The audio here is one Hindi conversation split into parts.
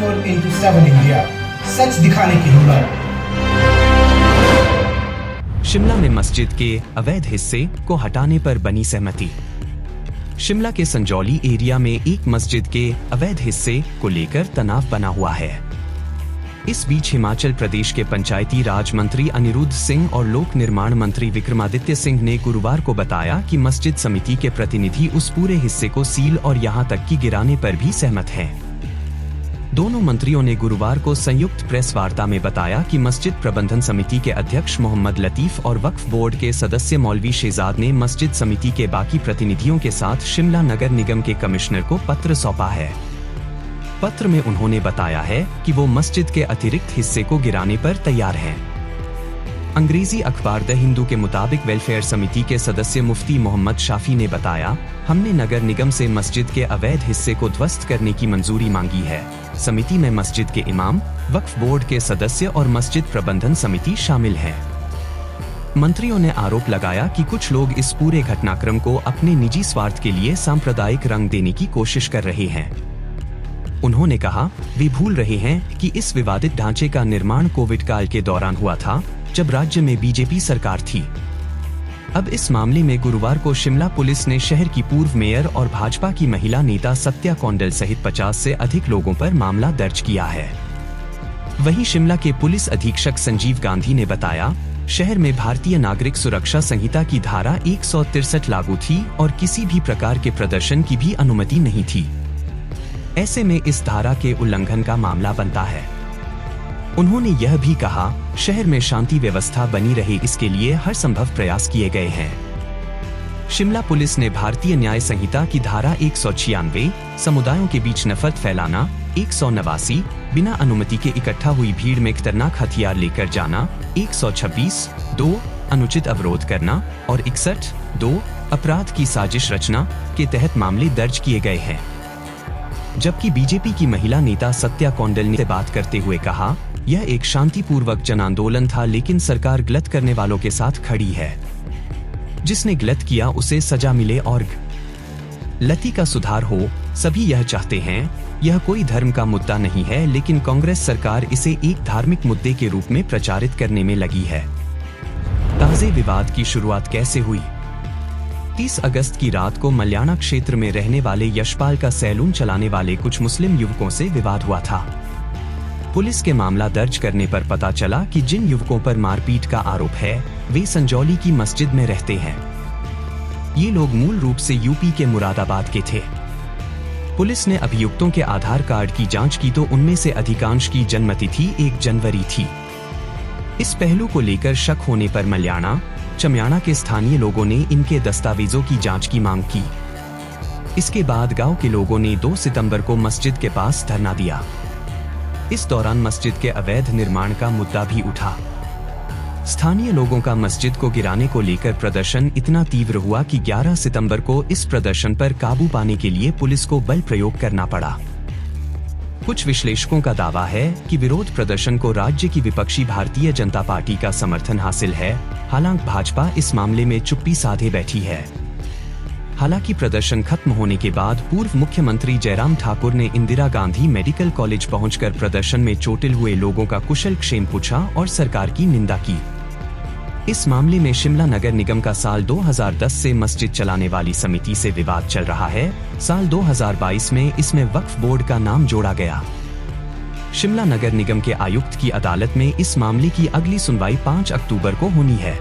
24x7 इंडिया, सच दिखाने की हिम्मत। शिमला में मस्जिद के अवैध हिस्से को हटाने पर बनी सहमति। शिमला के संजौली एरिया में एक मस्जिद के अवैध हिस्से को लेकर तनाव बना हुआ है। इस बीच हिमाचल प्रदेश के पंचायती राज मंत्री अनिरुद्ध सिंह और लोक निर्माण मंत्री विक्रमादित्य सिंह ने गुरुवार को बताया कि मस्जिद समिति के प्रतिनिधि उस पूरे हिस्से को सील और यहां तक कि गिराने पर भी सहमत हैं। दोनों मंत्रियों ने गुरुवार को संयुक्त प्रेस वार्ता में बताया कि मस्जिद प्रबंधन समिति के अध्यक्ष मोहम्मद लतीफ और वक्फ बोर्ड के सदस्य मौलवी शेजाद ने मस्जिद समिति के बाकी प्रतिनिधियों के साथ शिमला नगर निगम के कमिश्नर को पत्र सौंपा है। पत्र में उन्होंने बताया है कि वो मस्जिद के अतिरिक्त हिस्से को गिराने पर तैयार हैं। अंग्रेजी अखबार द हिंदू के मुताबिक वेलफेयर समिति के सदस्य मुफ्ती मोहम्मद शाफी ने बताया, हमने नगर निगम से मस्जिद के अवैध हिस्से को ध्वस्त करने की मंजूरी मांगी है। समिति में मस्जिद के इमाम, वक्फ बोर्ड के सदस्य और मस्जिद प्रबंधन समिति शामिल हैं। मंत्रियों ने आरोप लगाया कि कुछ लोग इस पूरे घटनाक्रम को अपने निजी स्वार्थ के लिए सांप्रदायिक रंग देने की कोशिश कर रहे हैं। उन्होंने कहा, वे भूल रहे हैं कि इस विवादित ढांचे का निर्माण कोविड काल के दौरान हुआ था, जब राज्य में बीजेपी सरकार थी। अब इस मामले में गुरुवार को शिमला पुलिस ने शहर की पूर्व मेयर और भाजपा की महिला नेता सत्या कौंडल सहित 50 से अधिक लोगों पर मामला दर्ज किया है। वहीं शिमला के पुलिस अधीक्षक संजीव गांधी ने बताया, शहर में भारतीय नागरिक सुरक्षा संहिता की धारा 163 लागू थी और किसी भी प्रकार के प्रदर्शन की भी अनुमति नहीं थी। ऐसे में इस धारा के उल्लंघन का मामला बनता है। उन्होंने यह भी कहा, शहर में शांति व्यवस्था बनी रहे इसके लिए हर संभव प्रयास किए गए हैं। शिमला पुलिस ने भारतीय न्याय संहिता की धारा 196, समुदायों के बीच नफरत फैलाना, 189, बिना अनुमति के इकट्ठा हुई भीड़ में खतरनाक हथियार लेकर जाना, 126, 2, अनुचित अवरोध करना और 61, 2, अपराध की साजिश रचना के तहत मामले दर्ज किए गए हैं। जबकि बीजेपी की महिला नेता सत्या कौंडल ने बात करते हुए कहा, यह एक शांतिपूर्वक जन आंदोलन था, लेकिन सरकार गलत करने वालों के साथ खड़ी है। जिसने गलत किया उसे सजा मिले और लती का सुधार हो। सभी यह चाहते हैं। यह कोई धर्म का मुद्दा नहीं है, लेकिन कांग्रेस सरकार इसे एक धार्मिक मुद्दे के रूप में प्रचारित करने में लगी है। ताजे विवाद की शुरुआत कैसे हुई? 30 अगस्त की रात को मल्याणा क्षेत्र में रहने वाले यशपाल का सैलून चलाने वाले कुछ मुस्लिम युवकों से विवाद हुआ था। पुलिस के मामला दर्ज करने पर पता चला कि जिन युवकों पर मारपीट का आरोप है, वे संजौली की मस्जिद में रहते हैं। ये लोग मूल रूप से यूपी के मुरादाबाद के थे। पुलिस ने अभियुक्तों के आधार कार्ड की जांच की तो उनमें से अधिकांश की जन्मतिथि 1 जनवरी थी। इस पहलू को लेकर शक होने पर मल्याणा, चम्याणा के स्थानीय लोगों ने इनके दस्तावेजों की जांच की मांग की। इसके बाद गांव के लोगों ने 2 सितंबर को मस्जिद के पास धरना दिया। इस दौरान मस्जिद के अवैध निर्माण का मुद्दा भी उठा। स्थानीय लोगों का मस्जिद को गिराने को लेकर प्रदर्शन इतना तीव्र हुआ कि 11 सितंबर को इस प्रदर्शन पर काबू पाने के लिए पुलिस को बल प्रयोग करना पड़ा। कुछ विश्लेषकों का दावा है कि विरोध प्रदर्शन को राज्य की विपक्षी भारतीय जनता पार्टी का समर्थन हासिल है। हालांकि भाजपा इस मामले में चुप्पी साधे बैठी है। हालांकि प्रदर्शन खत्म होने के बाद पूर्व मुख्यमंत्री जयराम ठाकुर ने इंदिरा गांधी मेडिकल कॉलेज पहुंचकर प्रदर्शन में चोटिल हुए लोगों का कुशल क्षेम पूछा और सरकार की निंदा की। इस मामले में शिमला नगर निगम का साल 2010 से मस्जिद चलाने वाली समिति से विवाद चल रहा है। साल 2022 में इसमें वक्फ बोर्ड का नाम जोड़ा गया। शिमला नगर निगम के आयुक्त की अदालत में इस मामले की अगली सुनवाई 5 अक्टूबर को होनी है।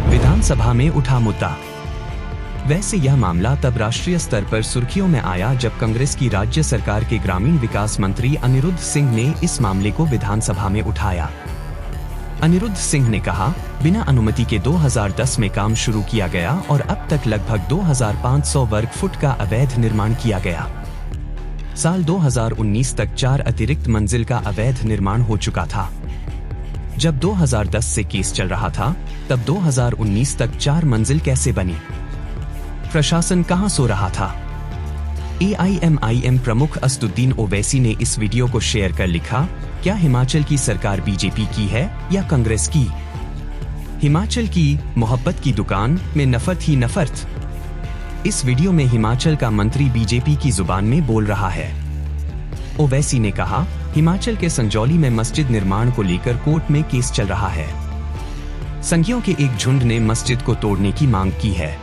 विधानसभा में उठा मुद्दा। वैसे यह मामला तब राष्ट्रीय स्तर पर सुर्खियों में आया जब कांग्रेस की राज्य सरकार के ग्रामीण विकास मंत्री अनिरुद्ध सिंह ने इस मामले को विधानसभा में उठाया। अनिरुद्ध सिंह ने कहा, बिना अनुमति के 2010 में काम शुरू किया गया और अब तक लगभग 2500 वर्ग फुट का अवैध निर्माण किया गया। साल 2019 तक 4 अतिरिक्त मंजिल का अवैध निर्माण हो चुका था। जब 2010 से केस चल रहा था, तब 2019 तक 4 मंजिल कैसे बनी? प्रशासन कहां सो रहा था? AIMIM प्रमुख असदुद्दीन ओवैसी ने इस वीडियो को शेयर कर लिखा, क्या हिमाचल की सरकार बीजेपी की है या कांग्रेस की? हिमाचल की मोहब्बत की दुकान में नफरत ही नफरत। इस वीडियो में हिमाचल का मंत्री बीजेपी की जुबान में बोल रहा है। ओवैसी ने कहा, हिमाचल के संजौली में मस्जिद निर्माण को लेकर कोर्ट में केस चल रहा है। संघियों के एक झुंड ने मस्जिद को तोड़ने की मांग की है।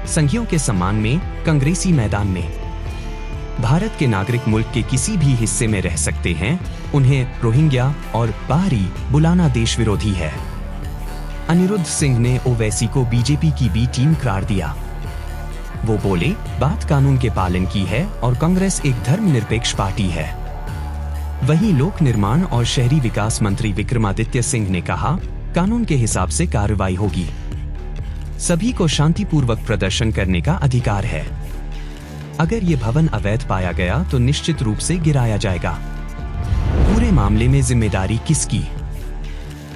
संघियों के सम्मान में कांग्रेसी मैदान में भारत के नागरिक मुल्क के किसी भी हिस्से में रह सकते हैं, उन्हें रोहिंग्या और बाहरी बुलाना देश विरोधी है। अनिरुद्ध सिंह ने ओवैसी को बीजेपी की बी टीम करार दिया। वो बोले, बात कानून के पालन की है और कांग्रेस एक धर्मनिरपेक्ष पार्टी है। वहीं लोक निर्माण और शहरी विकास मंत्री विक्रमादित्य सिंह ने कहा, कानून के हिसाब से कार्रवाई होगी। सभी को शांतिपूर्वक प्रदर्शन करने का अधिकार है। अगर ये भवन अवैध पाया गया तो निश्चित रूप से गिराया जाएगा। पूरे मामले में जिम्मेदारी किसकी?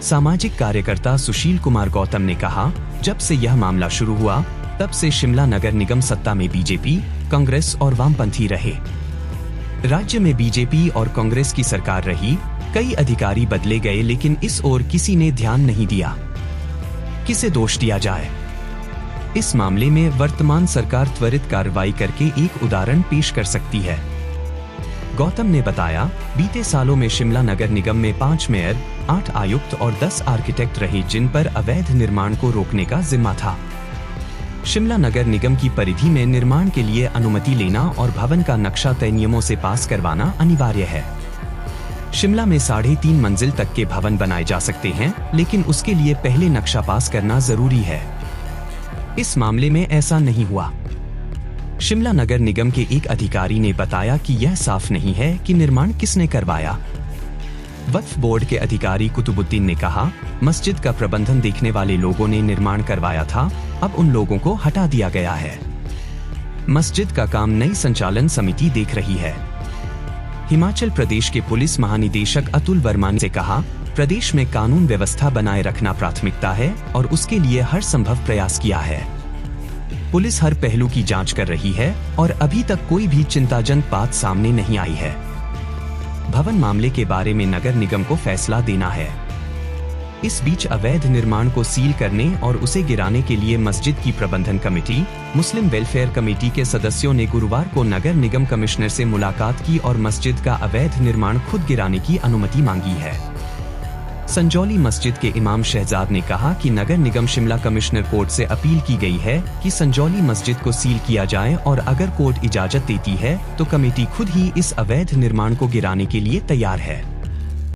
सामाजिक कार्यकर्ता सुशील कुमार गौतम ने कहा, जब से यह मामला शुरू हुआ तब से शिमला नगर निगम सत्ता में बीजेपी, कांग्रेस और वामपंथी रहे। राज्य में बीजेपी और कांग्रेस की सरकार रही, कई अधिकारी बदले गए, लेकिन इस ओर किसी ने ध्यान नहीं दिया। किसे दोष दिया जाए? इस मामले में वर्तमान सरकार त्वरित कार्रवाई करके एक उदाहरण पेश कर सकती है। गौतम ने बताया, बीते सालों में शिमला नगर निगम में 5 मेयर, 8 आयुक्त और 10 आर्किटेक्ट रहे, जिन पर अवैध निर्माण को रोकने का जिम्मा था। शिमला नगर निगम की परिधि में निर्माण के लिए अनुमति लेना और भवन का नक्शा तय नियमों से पास करवाना अनिवार्य है। शिमला में 3.5 मंजिल तक के भवन बनाए जा सकते हैं, लेकिन उसके लिए पहले नक्शा पास करना जरूरी है। इस मामले में ऐसा नहीं हुआ। शिमला नगर निगम के एक अधिकारी ने बताया कि यह साफ नहीं है कि निर्माण किसने करवाया। वक्फ बोर्ड के अधिकारी कुतुबुद्दीन ने कहा, मस्जिद का प्रबंधन देखने वाले लोगों ने निर्माण करवाया था, अब उन लोगों को हटा दिया गया है। मस्जिद का काम नई संचालन समिति देख रही है। हिमाचल प्रदेश के पुलिस महानिदेशक अतुल वर्मा ने कहा, प्रदेश में कानून व्यवस्था बनाए रखना प्राथमिकता है और उसके लिए हर संभव प्रयास किया है। पुलिस हर पहलू की जांच कर रही है और अभी तक कोई भी चिंताजनक बात सामने नहीं आई है। भवन मामले के बारे में नगर निगम को फैसला देना है। इस बीच अवैध निर्माण को सील करने और उसे गिराने के लिए मस्जिद की प्रबंधन कमेटी, मुस्लिम वेलफेयर कमेटी के सदस्यों ने गुरुवार को नगर निगम कमिश्नर से मुलाकात की और मस्जिद का अवैध निर्माण खुद गिराने की अनुमति मांगी है। संजौली मस्जिद के इमाम शहजाद ने कहा कि नगर निगम शिमला कमिश्नर कोर्ट से अपील की गई है कि संजौली मस्जिद को सील किया जाए और अगर कोर्ट इजाजत देती है तो कमेटी खुद ही इस अवैध निर्माण को गिराने के लिए तैयार है।